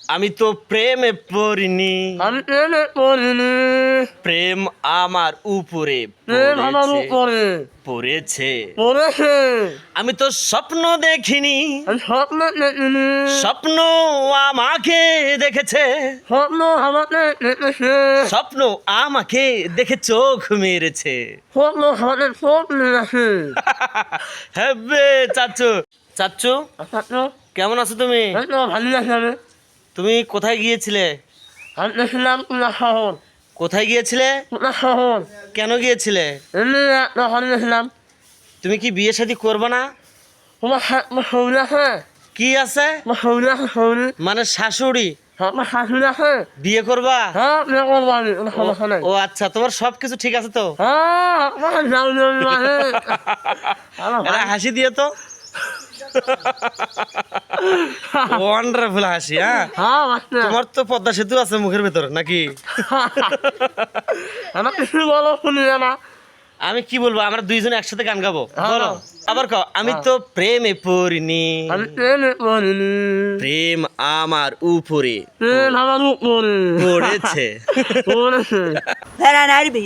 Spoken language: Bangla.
আমি তো প্রেমে পড়িনি, আমি প্রেমে পড়িনি, প্রেম আমার উপরে প্রেম আমার পড়েছে, উপরে পড়েছে। পড়েছে। আমি তো স্বপ্ন দেখিনি, আমি স্বপ্ন দেখিনি, স্বপ্ন আমাকে দেখেছে, স্বপ্ন আমাকে দেখেছে, স্বপ্ন আমাকে দেখে চোখ মেরেছে। স্বপ্ন আমাকে চোখ মেরেছে। হ্যাঁ বে চাচু, চাচু আচ্ছা তো কেমন আছো তুমি? এই তো ভালো লাগছে আমি। তুমি কোথায় গিয়েছিলে? আমি গেছিলাম কুলা শহর। কোথায় গিয়েছিলে? কুলা শহর কেন গিয়েছিলে? এমনি একটা ঘরে গেছিলাম। তুমি কি বিয়ে শাদী করবে না? তোমার শরীর আছে, কি আছে? তোমার শরীর আছে, শরীর মানে শাশুড়ি তোমার শাশুড়ি আছে। বিয়ে করবা? হ্যাঁ বিয়ে করবো আমি, কোনো সমস্যা নাই। ও আচ্ছা, তোমার সবকিছু ঠিক আছে তো? হ্যাঁ আমার যাও মানে আমার একটা ভাই। হাসি দিয়ে তো। ওয়ান্ডারফুল হাসি। হ্যাঁ, হ্যাঁ বাচ্চা তোমার তো পদ্মা সেতু আছে মুখের ভেতর নাকি? আমার কিছু বলো শুনি না। আমি কি বলবো, আমরা দুইজনে একসাথে গান গাবো, হ্যাঁ। বলো। আবার কও, আমি তো প্রেমে পড়িনি, আমি প্রেমে পড়িনি, প্রেম আমার উপরে প্রেম আমার উপরে পড়েছে। পড়েছে। Then I know to be.